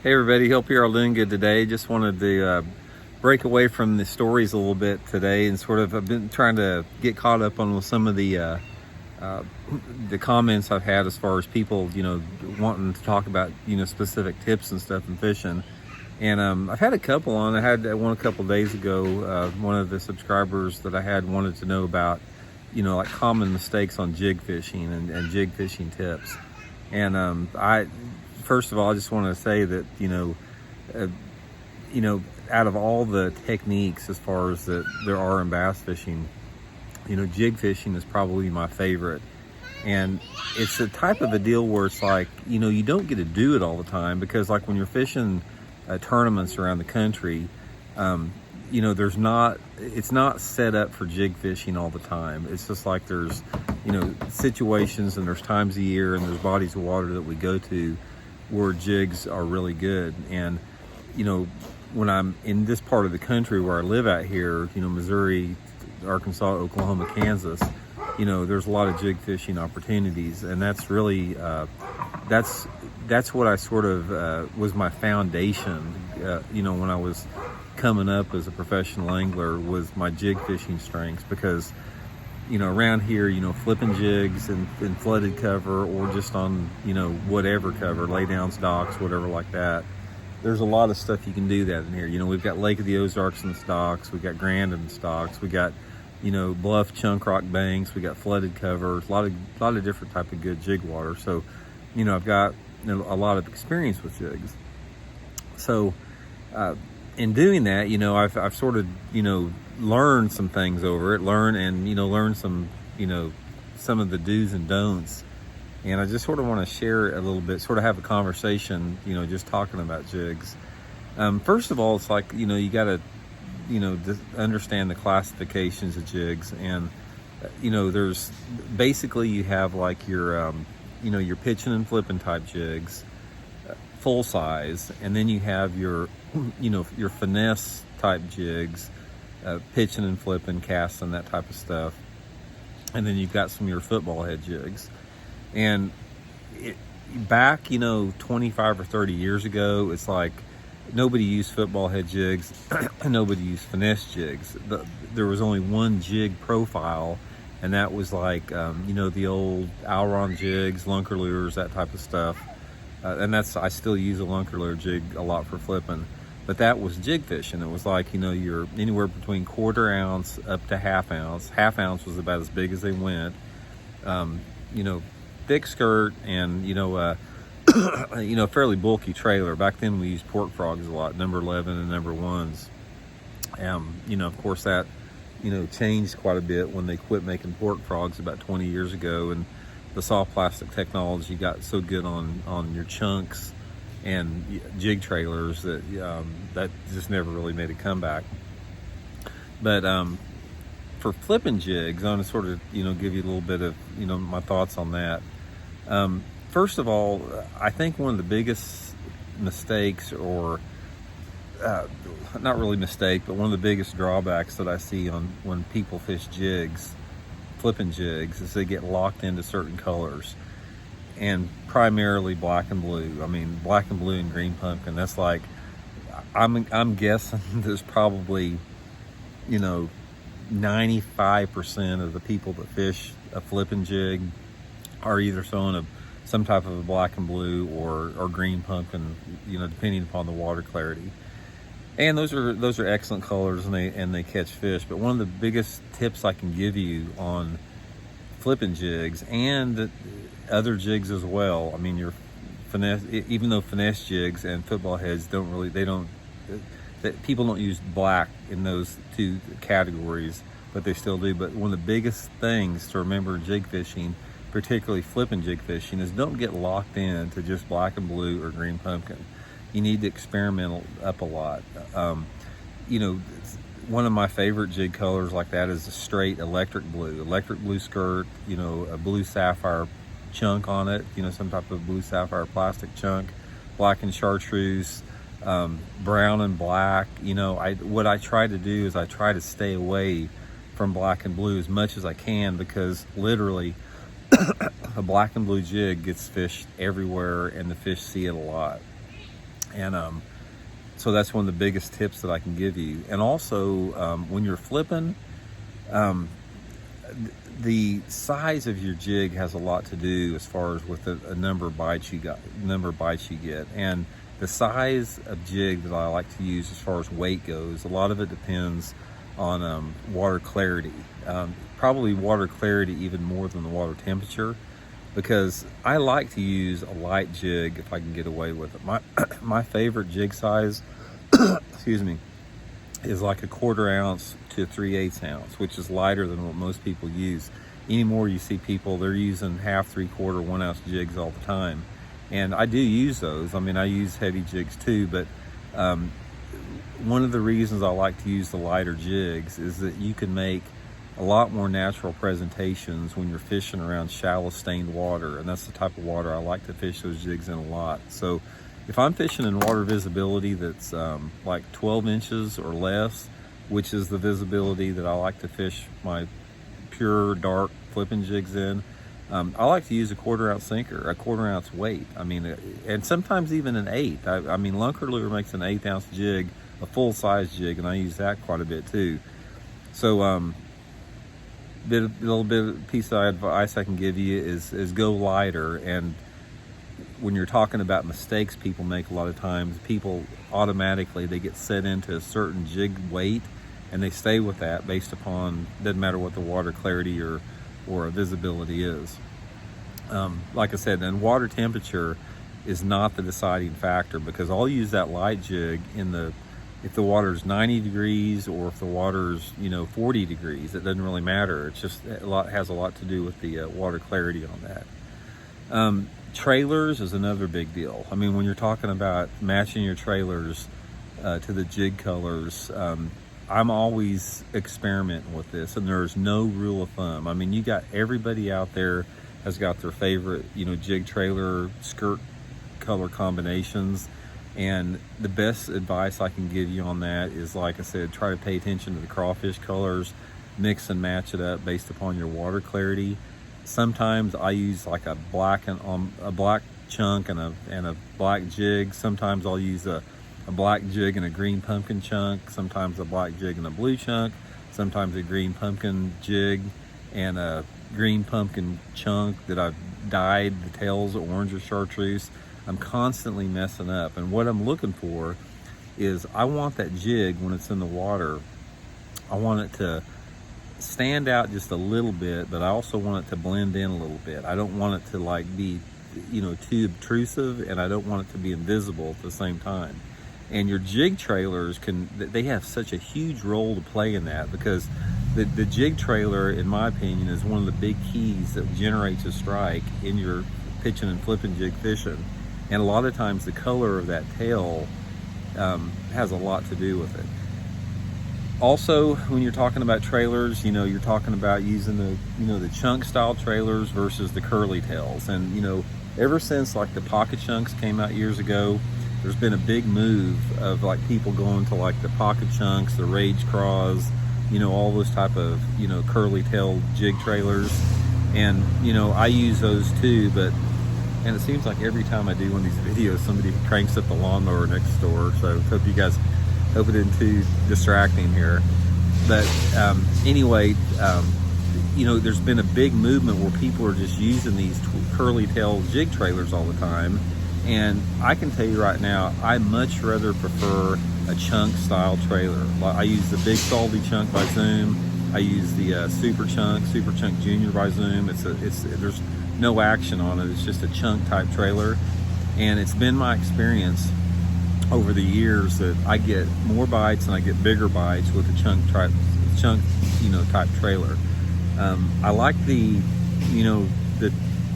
Hey everybody, hope you're all doing good today. Just wanted to break away from the stories a little bit today and sort of I've been trying to get caught up on some of the comments I've had as far as people, wanting to talk about, specific tips and stuff in fishing. And I've had a couple on. I had one a couple days ago. One of the subscribers that I had wanted to know about, like common mistakes on jig fishing and jig fishing tips. And first of all, I just want to say that, out of all the techniques as far as that there are in bass fishing, jig fishing is probably my favorite. And it's the type of a deal where it's like, you don't get to do it all the time, because like when you're fishing tournaments around the country, it's not set up for jig fishing all the time. It's just like there's, situations and there's times a year and there's bodies of water that we go to where jigs are really good. And, when I'm in this part of the country where I live out here, Missouri, Arkansas, Oklahoma, Kansas, there's a lot of jig fishing opportunities. And that's really, that's what I sort of, was my foundation, when I was coming up as a professional angler, was my jig fishing strengths. Because around here, flipping jigs and flooded cover, or just on, whatever cover, laydowns, docks, whatever like that, there's a lot of stuff you can do that in here. We've got Lake of the Ozarks in the stocks, we've got Grand in the stocks, we got, bluff chunk rock banks, we got flooded cover, a lot of different type of good jig water. So, I've got a lot of experience with jigs. So, in doing that, I've sort of, learned some things over it, learn some, some of the do's and don'ts. And I just sort of want to share a little bit, sort of have a conversation, just talking about jigs. First of all, it's like, you got to, understand the classifications of jigs. And, there's basically, you have like your, your pitching and flipping type jigs, full size. And then you have your, your finesse type jigs, pitching and flipping, casting, that type of stuff. And then you've got some of your football head jigs. And back, 25 or 30 years ago, it's like nobody used football head jigs, nobody used finesse jigs. There was only one jig profile, and that was like, the old Ouron jigs, lunker lures, that type of stuff. And I still use a lunker lure jig a lot for flipping. But that was jig fishing. It was like, you're anywhere between 1/4 ounce up to 1/2 ounce. 1/2 ounce was about as big as they went. Thick skirt and, fairly bulky trailer. Back then we used pork frogs a lot, number 11 and number 1s. Of course that, changed quite a bit when they quit making pork frogs about 20 years ago, and the soft plastic technology got so good on your chunks and jig trailers that that just never really made a comeback. But for flipping jigs, I'm going to sort of give you a little bit of my thoughts on that. First of all, I think one of the biggest mistakes, or not really mistake, but one of the biggest drawbacks that I see on when people fish jigs, flipping jigs, is they get locked into certain colors. And primarily black and blue. I mean, black and blue and green pumpkin. That's like, I'm guessing there's probably, 95% of the people that fish a flipping jig are either throwing some type of a black and blue or green pumpkin, depending upon the water clarity. And those are excellent colors, and they catch fish. But one of the biggest tips I can give you on flipping jigs and other jigs as well. I mean, your finesse, even though finesse jigs and football heads people don't use black in those two categories, but they still do. But one of the biggest things to remember in jig fishing, particularly flipping jig fishing, is don't get locked in to just black and blue or green pumpkin. You need to experiment up a lot. One of my favorite jig colors like that is a straight electric blue skirt, a blue sapphire chunk on it, some type of blue sapphire plastic chunk, black and chartreuse, brown and black. What I try to do is I try to stay away from black and blue as much as I can, because literally a black and blue jig gets fished everywhere and the fish see it a lot. And so that's one of the biggest tips that I can give you. And also, when you're flipping, the size of your jig has a lot to do as far as with the number of bites you get. And the size of jig that I like to use as far as weight goes, a lot of it depends on water clarity. Probably water clarity even more than the water temperature, because I like to use a light jig if I can get away with it. My favorite jig size, excuse me, is like a 1/4 ounce to 3/8 ounce, which is lighter than what most people use. Anymore, you see people, they're using 1/2, 3/4, 1 ounce jigs all the time. And I do use those. I mean, I use heavy jigs too, but one of the reasons I like to use the lighter jigs is that you can make a lot more natural presentations when you're fishing around shallow stained water, and that's the type of water I like to fish those jigs in a lot. So if I'm fishing in water visibility that's like 12 inches or less, which is the visibility that I like to fish my pure dark flipping jigs in, I like to use a 1/4 ounce sinker, a 1/4 ounce weight. I mean, and sometimes even an 1/8. I mean, Lunker Lure makes an 1/8 ounce jig, a full size jig, and I use that quite a bit too. So little piece of advice I can give you is go lighter. And when you're talking about mistakes people make, a lot of times people automatically, they get set into a certain jig weight and they stay with that based upon, doesn't matter what the water clarity or visibility is. Like I said, and water temperature is not the deciding factor, because I'll use that light jig if the water's 90 degrees or if the water's 40 degrees. It doesn't really matter. It's just has a lot to do with the water clarity on that. Trailers is another big deal. I mean, when you're talking about matching your trailers to the jig colors, I'm always experimenting with this, and there's no rule of thumb. I mean, you got everybody out there has got their favorite, jig trailer skirt color combinations. And the best advice I can give you on that is, like I said, try to pay attention to the crawfish colors, mix and match it up based upon your water clarity. Sometimes I use like a black chunk and a black jig. Sometimes I'll use a black jig and a green pumpkin chunk. Sometimes a black jig and a blue chunk. Sometimes a green pumpkin jig and a green pumpkin chunk that I've dyed the tails orange or chartreuse. I'm constantly messing up, and what I'm looking for is I want that jig when it's in the water, I want it to stand out just a little bit, but I also want it to blend in a little bit. I don't want it to like be too obtrusive, and I don't want it to be invisible at the same time. And your jig trailers they have such a huge role to play in that, because the jig trailer, in my opinion, is one of the big keys that generates a strike in your pitching and flipping jig fishing. And a lot of times the color of that tail has a lot to do with it. Also, when you're talking about trailers, you're talking about using the chunk style trailers versus the curly tails. And ever since like the pocket chunks came out years ago, there's been a big move of like people going to like the pocket chunks, the rage craws, all those type of curly tail jig trailers. And I use those too, and it seems like every time I do one of these videos, somebody cranks up the lawnmower next door. So hope it isn't too distracting here. But anyway, there's been a big movement where people are just using these curly tail jig trailers all the time. And I can tell you right now, I much rather prefer a chunk style trailer. I use the Big Salty Chunk by Zoom. I use the Super Chunk Junior by Zoom. There's no action on it. It's just a chunk type trailer. And it's been my experience over the years that I get more bites and I get bigger bites with a chunk type trailer. I like the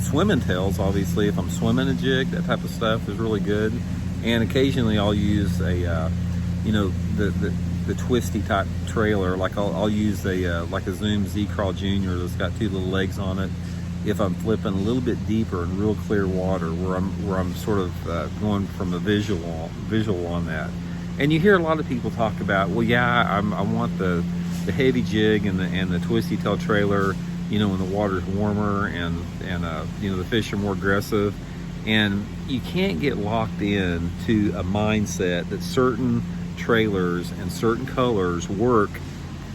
swimming tails, obviously. If I'm swimming a jig, that type of stuff is really good. And occasionally I'll use a the twisty type trailer. Like I'll use a Zoom Z-Crawl Junior that's got 2 little legs on it. If I'm flipping a little bit deeper in real clear water, where I'm sort of going from a visual on that. And you hear a lot of people talk about, well, yeah, I want the heavy jig and the twisty tail trailer, when the water's warmer and the fish are more aggressive. And you can't get locked in to a mindset that certain trailers and certain colors work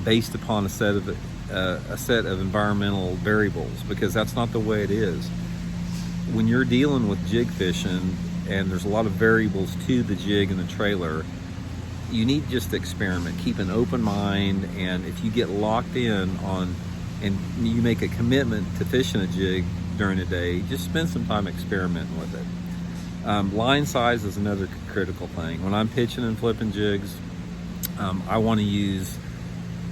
based upon a set of environmental variables, because that's not the way it is. When you're dealing with jig fishing and there's a lot of variables to the jig and the trailer, you need just to experiment, keep an open mind, and if you get locked in on and you make a commitment to fishing a jig during the day, just spend some time experimenting with it. Line size is another critical thing. When I'm pitching and flipping jigs, I want to use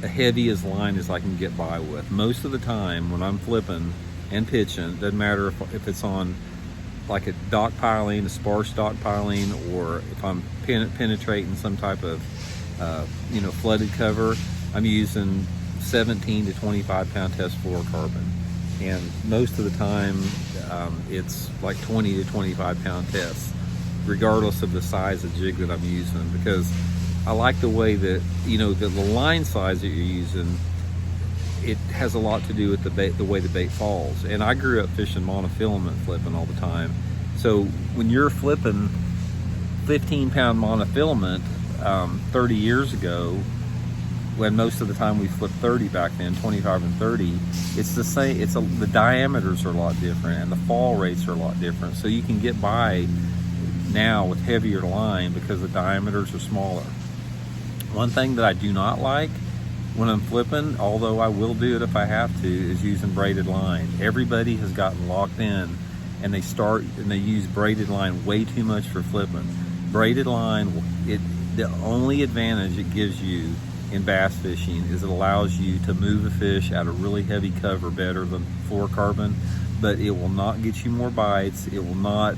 the heaviest line as I can get by with. Most of the time when I'm flipping and pitching, doesn't matter if it's on like a dock piling, a sparse dock piling, or if I'm penetrating some type of flooded cover, I'm using 17 to 25 pound test fluorocarbon, and most of the time it's like 20 to 25 pound tests, regardless of the size of jig that I'm using, because I like the way that the line size that you're using, it has a lot to do with the way the bait falls. And I grew up fishing monofilament flipping all the time, so when you're flipping 15 pound monofilament 30 years ago, when most of the time we flipped 30 back then, 25 and 30, it's the same. The diameters are a lot different and the fall rates are a lot different, so you can get by now with heavier line because the diameters are smaller. One thing that I do not like when I'm flipping, although I will do it if I have to, is using braided line. Everybody has gotten locked in and they use braided line way too much for flipping. Braided line, the only advantage it gives you in bass fishing is it allows you to move a fish out of really heavy cover better than fluorocarbon, but it will not get you more bites. It will not,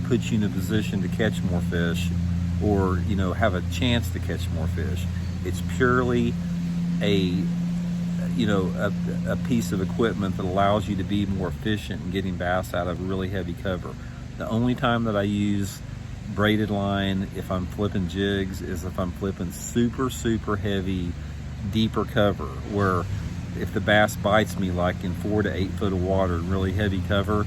put you in a position to catch more fish, or have a chance to catch more fish. It's purely a piece of equipment that allows you to be more efficient in getting bass out of really heavy cover. The only time that I use braided line if I'm flipping jigs is if I'm flipping super heavy, deeper cover, where if the bass bites me like in 4 to 8 foot of water in really heavy cover,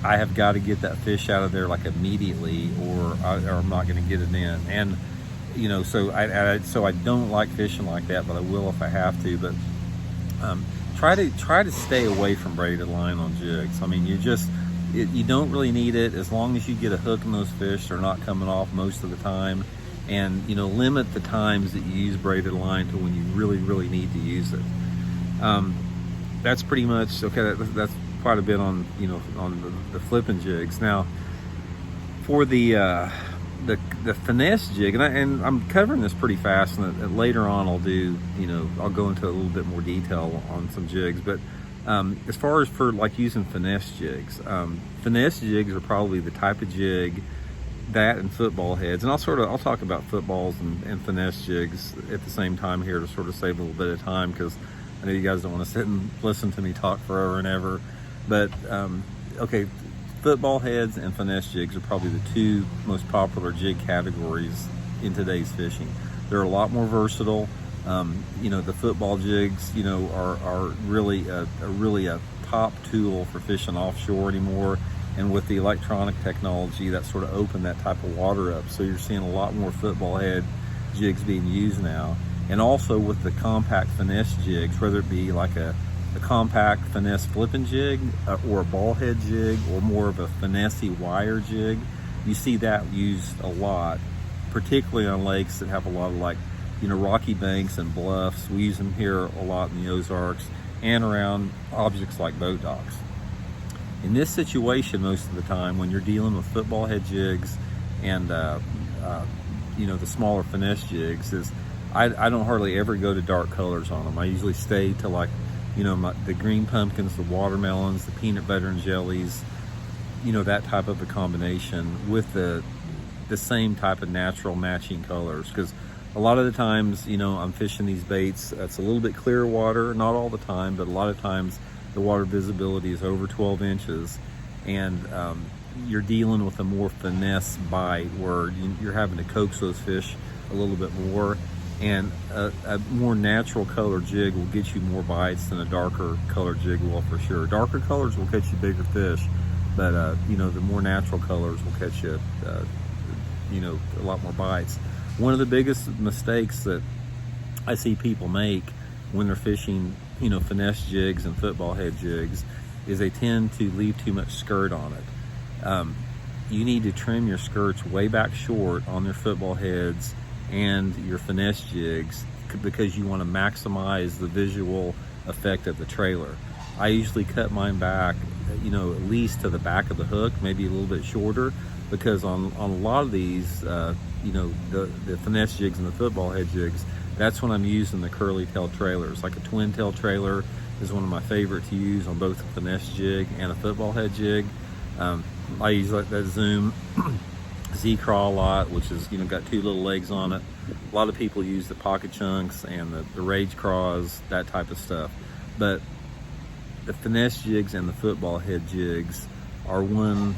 I have got to get that fish out of there like immediately, or I'm not going to get it in. And so I don't like fishing like that, but I will if I have to. But try to stay away from braided line on jigs. I mean, you don't really need it as long as you get a hook in those fish. They're not coming off most of the time, and limit the times that you use braided line to when you really need to use it. That's pretty much okay. That's quite a bit on on the flipping jigs. Now for the finesse jig, and I'm covering this pretty fast, and later on I'll go into a little bit more detail on some jigs. But as far as for like using finesse jigs are probably the type of jig that and football heads, and I'll talk about footballs and finesse jigs at the same time here to sort of save a little bit of time, because I know you guys don't want to sit and listen to me talk forever and ever. But okay, football heads and finesse jigs are probably the two most popular jig categories in today's fishing. They're a lot more versatile. The football jigs, are really a top tool for fishing offshore anymore. And with the electronic technology, that sort of opened that type of water up. So you're seeing a lot more football head jigs being used now. And also with the compact finesse jigs, whether it be like a compact finesse flipping jig or a ball head jig, or more of a finesse wire jig, you see that used a lot, particularly on lakes that have a lot of rocky banks and bluffs. We use them here a lot in the Ozarks and around objects like boat docks. In this situation, most of the time when you're dealing with football head jigs and the smaller finesse jigs, is I don't hardly ever go to dark colors on them. I usually stay to the green pumpkins, the watermelons, the peanut butter and jellies, that type of a combination with the same type of natural matching colors. Because a lot of the times, I'm fishing these baits, it's a little bit clear water, not all the time, but a lot of times the water visibility is over 12 inches, and you're dealing with a more finesse bite where you're having to coax those fish a little bit more. And a more natural color jig will get you more bites than a darker color jig will, for sure. Darker colors will catch you bigger fish, but you know, the more natural colors will catch you, you know, a lot more bites. One of the biggest mistakes that I see people make when they're fishing, you know, finesse jigs and football head jigs is they tend to leave too much skirt on it. You need to trim your skirts way back short on their football heads and your finesse jigs, because you want to maximize the visual effect of the trailer. I usually cut mine back, you know, at least to the back of the hook, maybe a little bit shorter, because on a lot of these, you know, the finesse jigs and the football head jigs, that's when I'm using the curly tail trailers. Like a twin tail trailer is one of my favorite to use on both a finesse jig and a football head jig. I use like that Zoom Z-Craw a lot, which is, you know, got 2 little legs on it. A lot of people use the pocket chunks and the Rage Craws, that type of stuff. But the finesse jigs and the football head jigs are one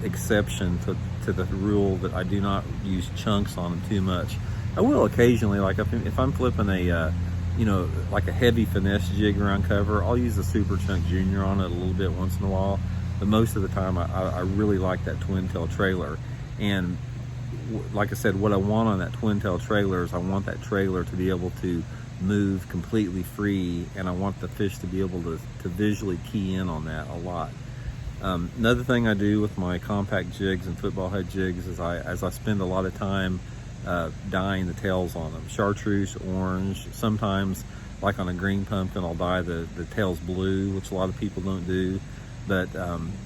exception to the rule that I do not use chunks on them too much. I will occasionally, like if I'm flipping a, you know, like a heavy finesse jig around cover, I'll use a Super Chunk Junior on it a little bit once in a while. But most of the time, I really like that twin tail trailer. And like I said, what I want on that twin tail trailer is I want that trailer to be able to move completely free, and I want the fish to be able to visually key in on that a lot. Another thing I do with my compact jigs and football head jigs is I spend a lot of time dyeing the tails on them. Chartreuse, orange, sometimes like on a green pumpkin I'll dye the tails blue, which a lot of people don't do. But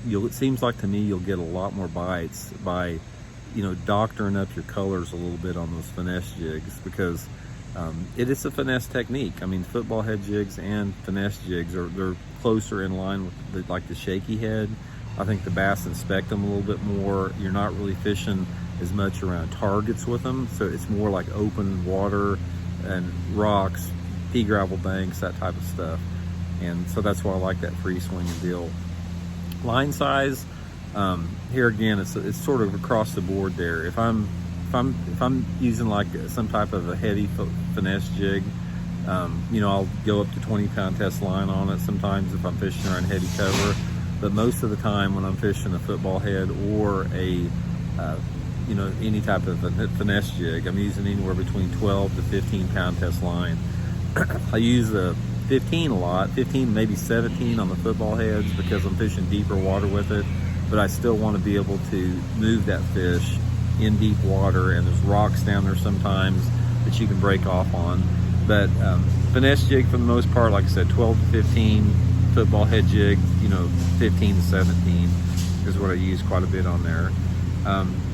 it seems like to me you'll get a lot more bites by, you know, doctoring up your colors a little bit on those finesse jigs, because it is a finesse technique. I mean, football head jigs and finesse jigs they're closer in line with like the shaky head. I think the bass inspect them a little bit more. You're not really fishing as much around targets with them, so it's more like open water and rocks, pea gravel banks, that type of stuff. And so that's why I like that free swinging deal. Line size, here again, it's sort of across the board there. If I'm using like some type of a heavy finesse jig, you know, I'll go up to 20-pound test line on it sometimes if I'm fishing around heavy cover. But most of the time when I'm fishing a football head or a you know, any type of a finesse jig, I'm using anywhere between 12 to 15-pound test line. I use a 15 a lot, 15 maybe 17 on the football heads, because I'm fishing deeper water with it, but I still want to be able to move that fish in deep water, and there's rocks down there sometimes that you can break off on. But finesse jig for the most part, like I said, 12 to 15, football head jig, you know, 15 to 17 is what I use quite a bit on there.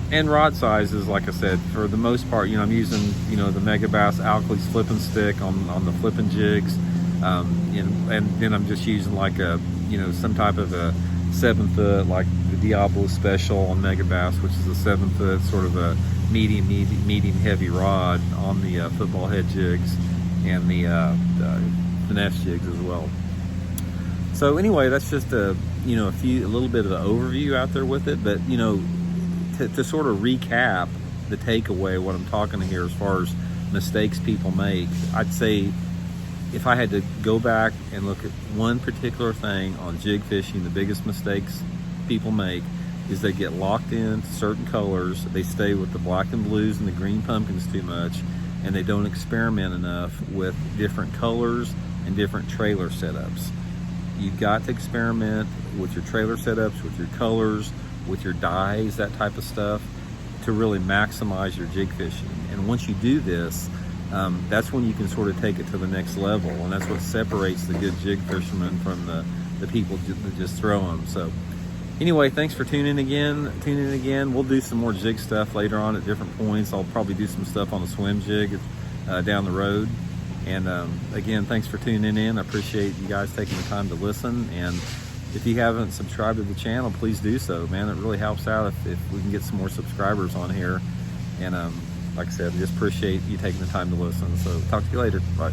And rod sizes, like I said, for the most part, you know, I'm using, you know, the Megabass Alcalys flipping stick on the flipping jigs. And then I'm just using like a, you know, some type of a 7-foot, like the Diablo Special on Megabass, which is a 7-foot sort of a medium heavy rod on the football head jigs and the finesse jigs as well. So anyway, that's just a little bit of an overview out there with it. But, you know, to sort of recap the takeaway, what I'm talking here as far as mistakes people make, I'd say if I had to go back and look at one particular thing on jig fishing, the biggest mistakes people make is they get locked into certain colors. They stay with the black and blues and the green pumpkins too much, and they don't experiment enough with different colors and different trailer setups. You've got to experiment with your trailer setups, with your colors, with your dyes, that type of stuff, to really maximize your jig fishing. And once you do this, that's when you can sort of take it to the next level, and that's what separates the good jig fishermen from the people that just throw them. So anyway, thanks for tuning in again. We'll do some more jig stuff later on at different points. I'll probably do some stuff on the swim jig down the road. And again, thanks for tuning in. I appreciate you guys taking the time to listen. And if you haven't subscribed to the channel, please do so, man. It really helps out if we can get some more subscribers on here. And like I said, I just appreciate you taking the time to listen. So talk to you later. Bye.